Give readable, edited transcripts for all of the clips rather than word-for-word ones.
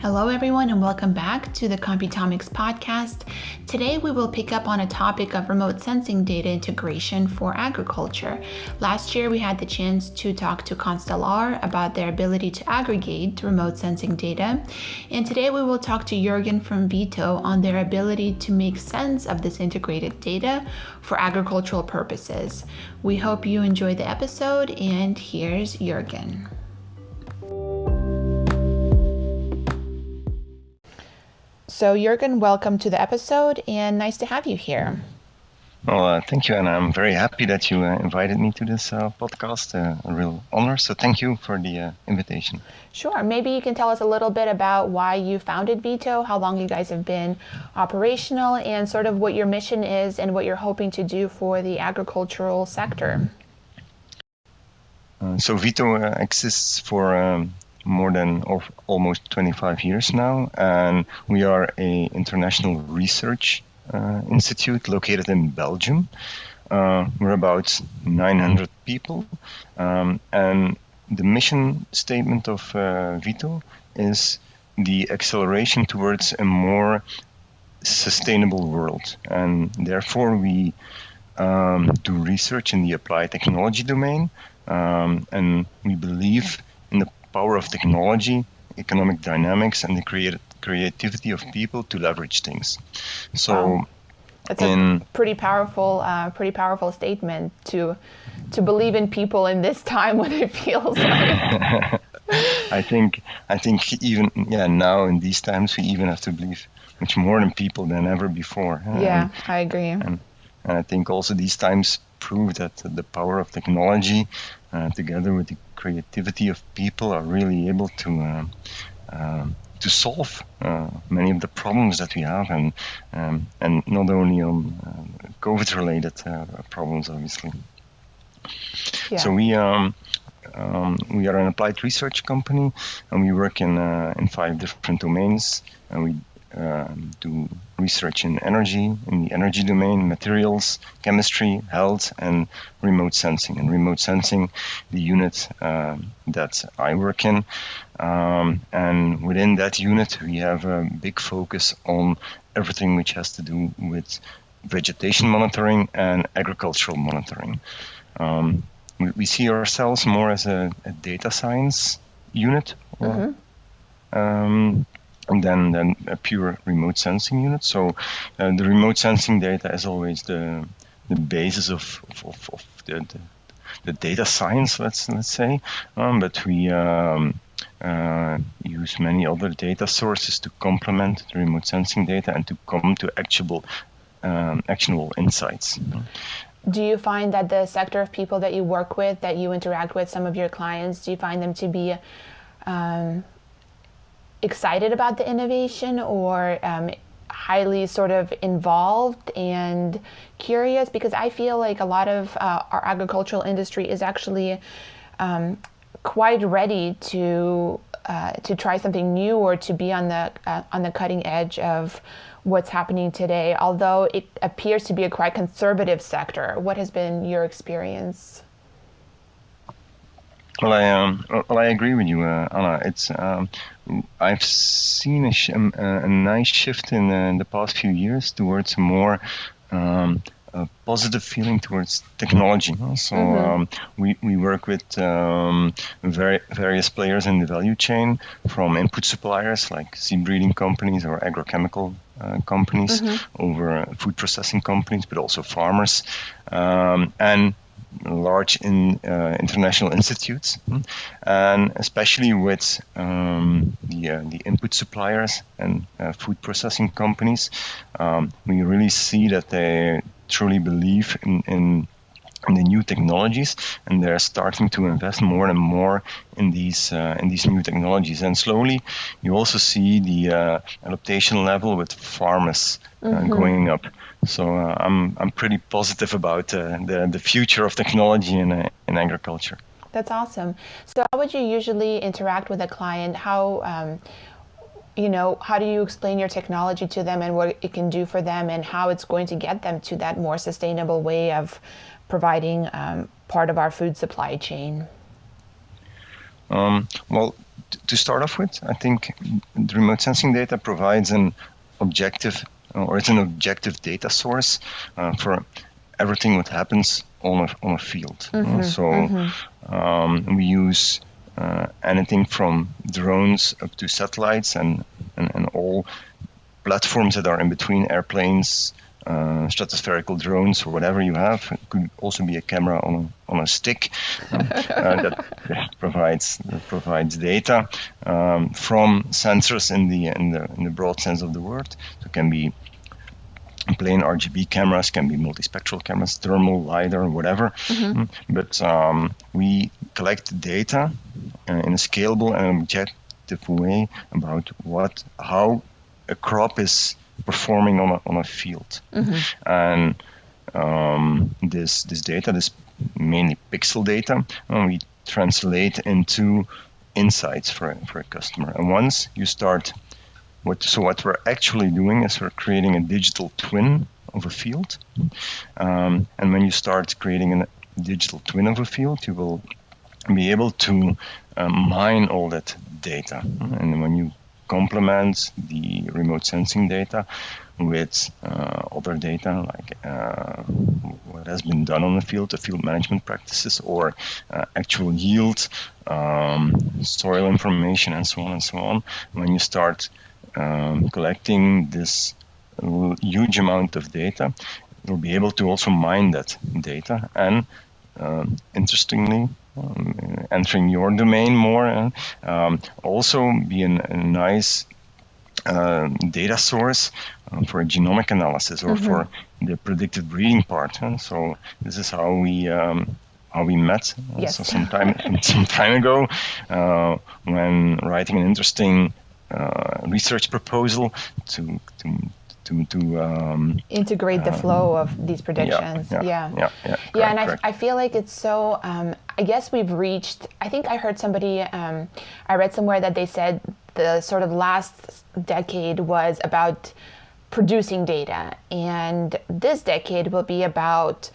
Hello everyone and welcome back to the Computomics podcast. Today we will pick up on a topic of remote sensing data integration for agriculture. Last year we had the chance to talk to Constellar about their ability to aggregate remote sensing data, and today we will talk to Jürgen from VITO on their ability to make sense of this integrated data for agricultural purposes. We hope you enjoy the episode, and here's Jürgen. So Jürgen, welcome to the episode and nice to have you here. Well, thank you, and I'm very happy that you invited me to this podcast. A real honor, so thank you for the invitation. Sure. Maybe you can tell us a little bit about why you founded VITO, how long you guys have been operational, and sort of what your mission is and what you're hoping to do for the agricultural sector. So VITO exists for more than almost 25 years now, and we are an international research institute located in Belgium. We're about 900 people, and the mission statement of VITO is the acceleration towards a more sustainable world, and therefore we do research in the applied technology domain, and we believe in the power of technology, economic dynamics, and the creativity of people to leverage things. So, wow. That's a pretty powerful statement to believe in people in this time when it feels like. I think even now in these times we even have to believe much more in people than ever before. Yeah, I agree. And I think also these times prove that the power of technology, together with the creativity of people, are really able to solve many of the problems that we have, and not only on COVID-related problems, obviously. Yeah. So we are an applied research company, and we work in 5 different domains, and we do research in energy, in the energy domain, materials, chemistry, health, and remote sensing. And remote sensing, the unit that I work in, and within that unit we have a big focus on everything which has to do with vegetation monitoring and agricultural monitoring. We see ourselves more as a data science unit, than a pure remote sensing unit. So the remote sensing data is always the basis of the data science, let's say. But we use many other data sources to complement the remote sensing data and to come to actionable insights. Do you find that the sector of people that you work with, that you interact with, some of your clients, do you find them to be excited about the innovation, or highly sort of involved and curious? Because I feel like a lot of our agricultural industry is actually quite ready to try something new or to be on the cutting edge of what's happening today, although it appears to be a quite conservative sector. What has been your experience? Well, I agree with you, Anna. It's I've seen a nice shift in the past few years towards a more a positive feeling towards technology. So we work with various players in the value chain, from input suppliers like seed breeding companies or agrochemical companies, over food processing companies, but also farmers, and large international institutes, and especially with the input suppliers and food processing companies, we really see that they truly believe in the new technologies, and they're starting to invest more and more in these new technologies. And slowly, you also see the adaptation level with farmers going up. So I'm pretty positive about the future of technology in agriculture. That's awesome. So how would you usually interact with a client? How do you explain your technology to them and what it can do for them, and how it's going to get them to that more sustainable way of providing part of our food supply chain? Well, to start off with, I think the remote sensing data provides an objective, or it's an objective data source for everything that happens on a field. We use anything from drones up to satellites and all platforms that are in between airplanes, stratospherical drones, or whatever you have. It could also be a camera on a stick that provides data from sensors in the broad sense of the word. So it can be plain RGB cameras, can be multispectral cameras, thermal, LiDAR, whatever. But we collect data in a scalable and objective way about how a crop is performing on a field. And this data, this mainly pixel data, we translate into insights for a customer. And once you start, what we're actually doing is we're creating a digital twin of a field. And when you start creating a digital twin of a field, you will be able to mine all that data. And when you complement the remote sensing data with other data, like what has been done on the field management practices, or actual yield, soil information, and so on. When you start collecting this huge amount of data, you'll be able to also mine that data. And interestingly, entering your domain more, also be a nice data source for a genomic analysis, or for the predictive breeding part. So this is how we met. So some time ago, when writing an interesting research proposal to integrate the flow of these predictions. And I feel like it's so, I guess we've reached, I think I heard somebody, I read somewhere that they said the sort of last decade was about producing data, and this decade will be about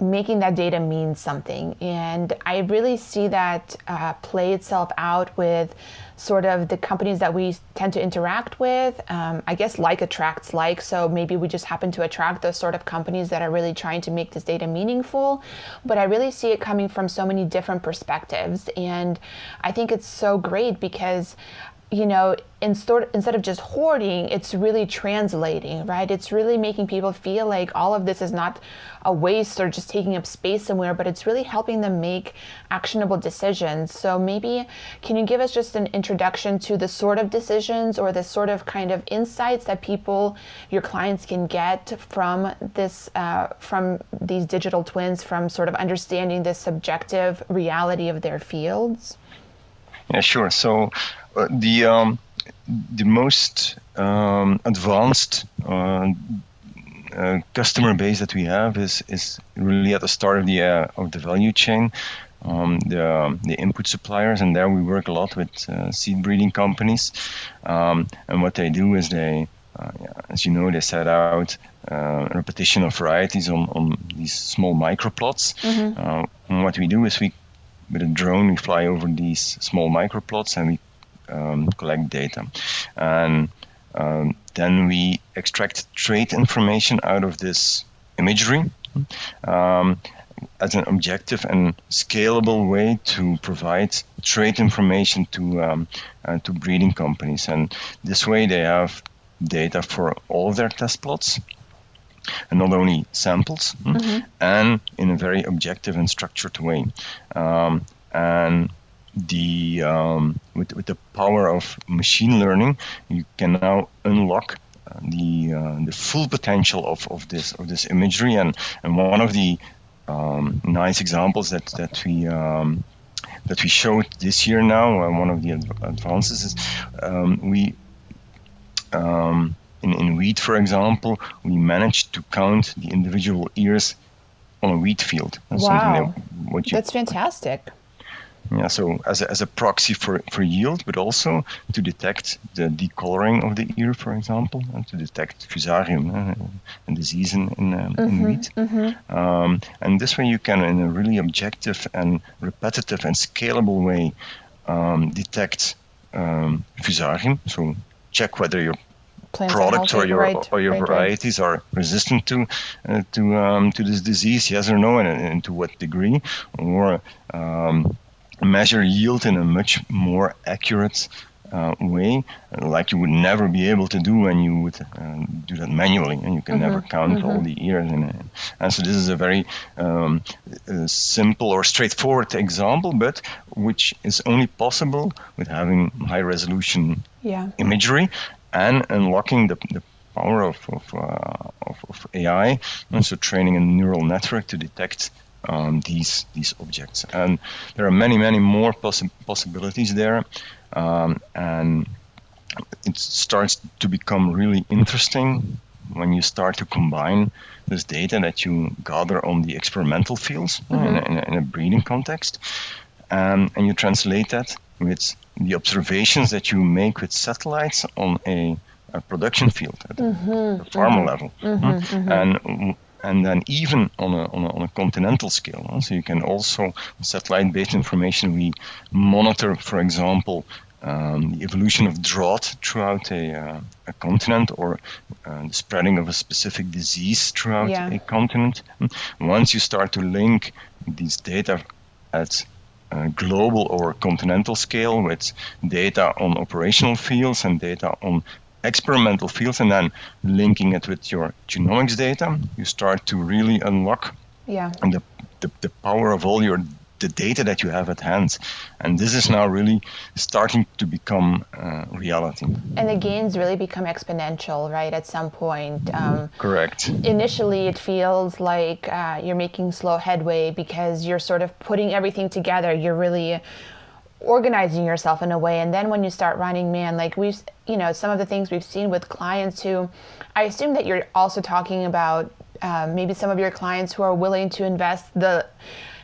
making that data mean something. And I really see that play itself out with sort of the companies that we tend to interact with. I guess like attracts like, so maybe we just happen to attract those sort of companies that are really trying to make this data meaningful. But I really see it coming from so many different perspectives. And I think it's so great because, you know, instead of just hoarding, it's really translating, right? It's really making people feel like all of this is not a waste or just taking up space somewhere, but it's really helping them make actionable decisions. So maybe can you give us just an introduction to the sort of decisions or the sort of kind of insights that people, your clients, can get from this, from these digital twins, from sort of understanding the subjective reality of their fields? Yeah, sure. So the most advanced customer base that we have is really at the start of the value chain, the input suppliers, and there we work a lot with seed breeding companies. And what they do is they, as you know, they set out a repetition of varieties on these small microplots. And what we do is with a drone, we fly over these small microplots and we collect data. And then we extract trait information out of this imagery as an objective and scalable way to provide trait information to breeding companies. And this way they have data for all of their test plots, and not only samples, and in a very objective and structured way. And with the power of machine learning, you can now unlock the full potential of this imagery. And one of the nice examples that we showed this year now, one of the advances is in wheat, for example, we managed to count the individual ears on a wheat field. Wow, that's fantastic. Yeah, so as a proxy for yield, but also to detect the decoloring of the ear, for example, and to detect fusarium, a disease in wheat. And this way you can, in a really objective and repetitive and scalable way, detect fusarium, so check whether your Plants products or your right. varieties are resistant to this disease, yes or no, and to what degree, or measure yield in a much more accurate way, like you would never be able to do when you would do that manually, and you can never count all the ears. And so this is a very simple or straightforward example, but which is only possible with having high resolution imagery and unlocking the power of AI, and so training a neural network to detect these objects. And there are many more possibilities there, and it starts to become really interesting when you start to combine this data that you gather on the experimental fields in a breeding context, and you translate that with the observations that you make with satellites on a production field at the farmer level, and then even on a continental scale. So you can also, satellite-based information, we monitor, for example, the evolution of drought throughout a continent, or the spreading of a specific disease throughout a continent. Once you start to link these data at global or continental scale with data on operational fields and data on experimental fields, and then linking it with your genomics data, you start to really unlock the power of all the data that you have at hand. And this is now really starting to become reality. And the gains really become exponential, right, at some point. Correct. Initially, it feels like you're making slow headway because you're sort of putting everything together. You're really organizing yourself in a way, and then when you start running, man, like some of the things we've seen with clients who, I assume that you're also talking about maybe some of your clients who are willing to invest the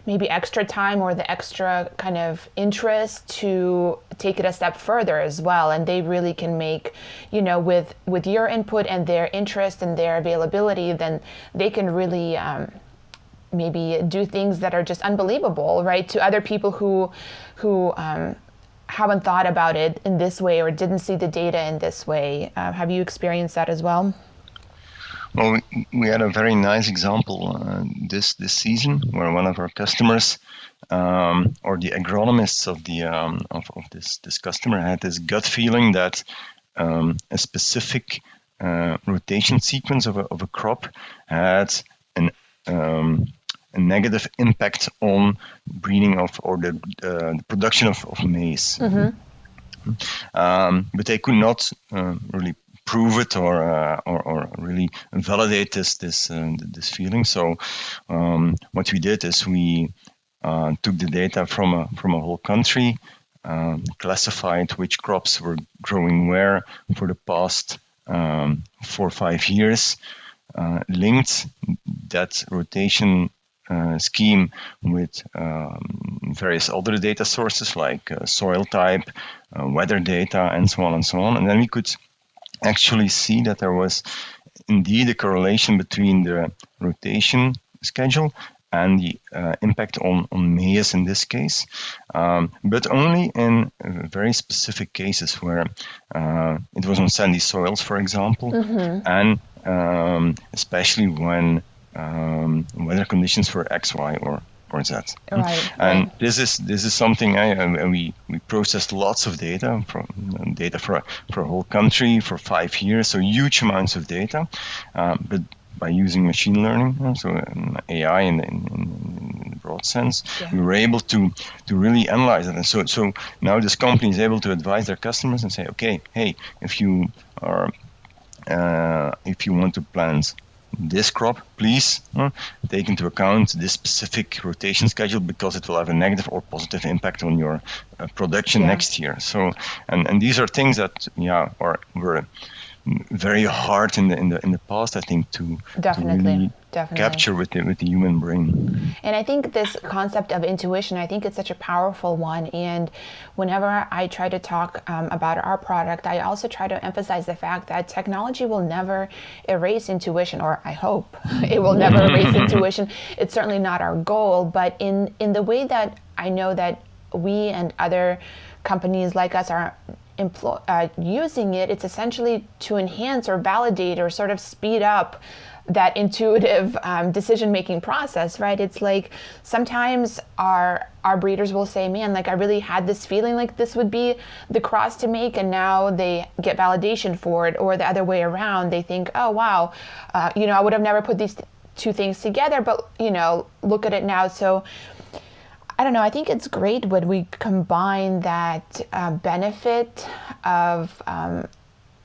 maybe extra time or the extra kind of interest to take it a step further as well, and they really can make, with your input and their interest and their availability, then they can really maybe do things that are just unbelievable, right, to other people who haven't thought about it in this way or didn't see the data in this way. Have you experienced that as well? Well, we had a very nice example this season, where one of our customers, or the agronomists of this customer, had this gut feeling that a specific rotation sequence of a crop had a negative impact on breeding or the production of maize. But they could not really prove it or really validate this feeling. So what we did is we took the data from a whole country, classified which crops were growing where for the past 4 or 5 years, linked that rotation scheme with various other data sources like soil type, weather data, and so on and so on. And then we could actually see that there was indeed a correlation between the rotation schedule and the impact on maize in this case, but only in very specific cases where it was on sandy soils, for example, and especially when weather conditions were X, Y, or Z. Right. And this is something we processed lots of data for a whole country for 5 years, so huge amounts of data, but by using machine learning, so AI in the broad sense, we were able to really analyze it. And so now this company is able to advise their customers and say, okay, hey, if you want to plant this crop, please take into account this specific rotation schedule, because it will have a negative or positive impact on your production next year. So, and these are things that were very hard in the past, I think, to really capture with the human brain. And I think this concept of intuition, I think it's such a powerful one. And whenever I try to talk about our product, I also try to emphasize the fact that technology will never erase intuition, or I hope it will never erase intuition. It's certainly not our goal, but in the way that I know that we and other companies like us are using it, it's essentially to enhance or validate or sort of speed up that intuitive decision-making process, right? It's like sometimes our breeders will say, man, like I really had this feeling like this would be the cross to make, and now they get validation for it. Or the other way around, they think, oh wow, I would have never put these two things together, but look at it now. So I don't know, I think it's great when we combine that benefit of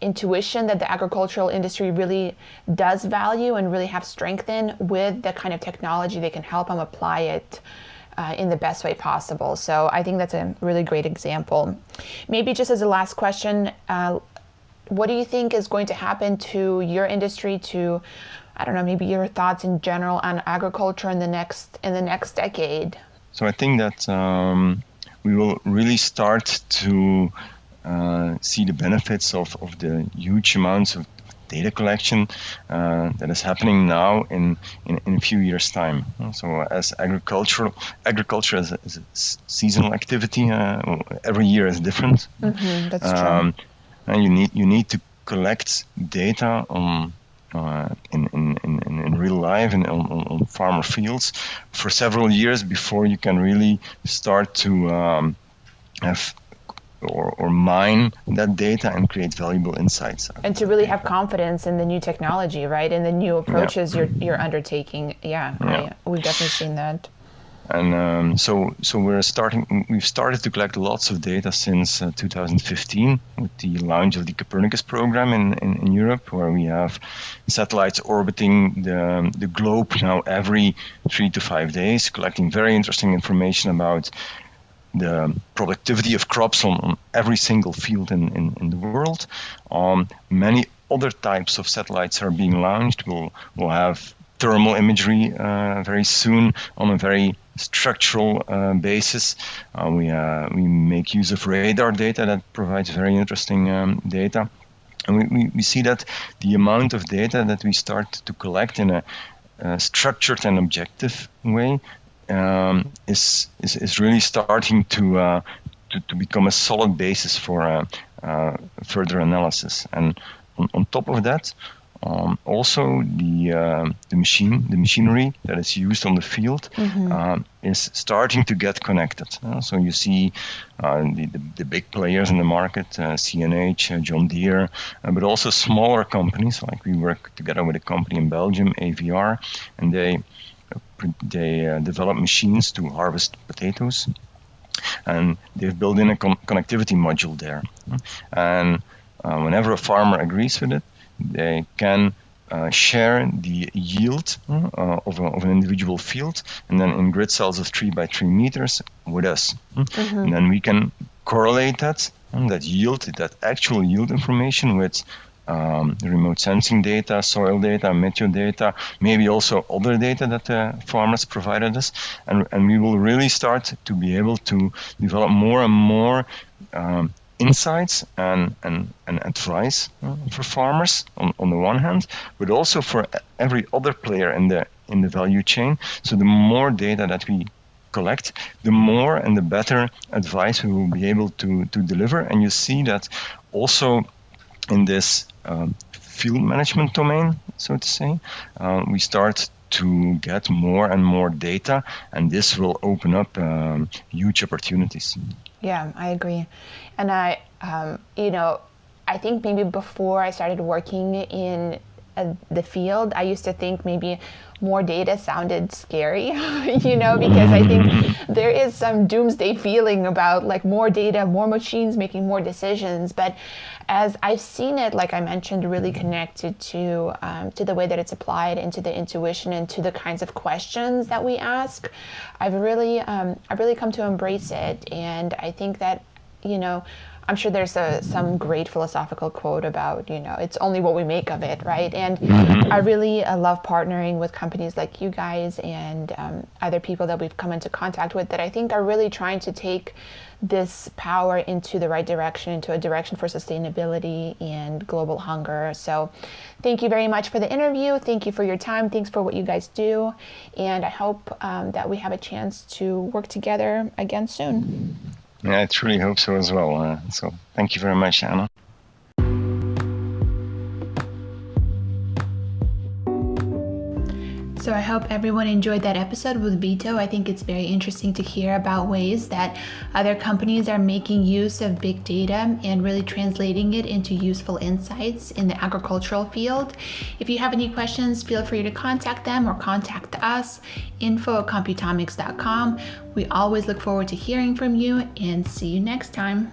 intuition that the agricultural industry really does value and really have strength in, with the kind of technology that can help them apply it in the best way possible. So I think that's a really great example. Maybe just as a last question, what do you think is going to happen to your industry, to, I don't know, maybe your thoughts in general on agriculture in the next decade? So I think that we will really start to see the benefits of the huge amounts of data collection that is happening now in a few years' time. So as agriculture is a seasonal activity, every year is different. That's true. And you need to collect data on in real life and on farmer fields for several years before you can really start to have or mine that data and create valuable insights. And to really have confidence in the new technology, right? And the new approaches you're undertaking. We've definitely seen that. And so we've started to collect lots of data since 2015 with the launch of the Copernicus program in Europe, where we have satellites orbiting the globe now every 3 to 5 days, collecting very interesting information about the productivity of crops on every single field in the world. Many other types of satellites are being launched. We'll have thermal imagery very soon on a very structural basis. We make use of radar data that provides very interesting data. And we see that the amount of data that we start to collect in a structured and objective way is really starting to become a solid basis for further analysis. And on top of that, also the machinery that is used on the field is starting to get connected. So you see the big players in the market, CNH, John Deere, but also smaller companies. Like we work together with a company in Belgium, AVR, and they develop machines to harvest potatoes, and they've built in a connectivity module there. And whenever a farmer agrees with it, they can share the yield of an individual field, and then in grid cells of 3 by 3 meters with us. And then we can correlate that yield, that actual yield information with the remote sensing data, soil data, meteo data, maybe also other data that the farmers provided us. And we will really start to be able to develop more and more insights and advice for farmers on the one hand, but also for every other player in the value chain. So the more data that we collect, the more and the better advice we will be able to deliver. And you see that also in this field management domain, so to say, we start to get more and more data, and this will open up huge opportunities. Yeah, I agree. And I think maybe before I started working in the field, I used to think maybe more data sounded scary, because I think there is some doomsday feeling about like more data, more machines making more decisions. But as I've seen it, like I mentioned, really connected to the way that it's applied into the intuition and to the kinds of questions that we ask, I've really come to embrace it. And I think that, I'm sure there's some great philosophical quote about, it's only what we make of it, right? And I really love partnering with companies like you guys and other people that we've come into contact with that I think are really trying to take this power into the right direction, into a direction for sustainability and global hunger. So thank you very much for the interview. Thank you for your time. Thanks for what you guys do. And I hope that we have a chance to work together again soon. Yeah, I truly hope so as well. So thank you very much, Anna. So I hope everyone enjoyed that episode with VITO. I think it's very interesting to hear about ways that other companies are making use of big data and really translating it into useful insights in the agricultural field. If you have any questions, feel free to contact them or contact us, info@computomics.com. We always look forward to hearing from you, and see you next time.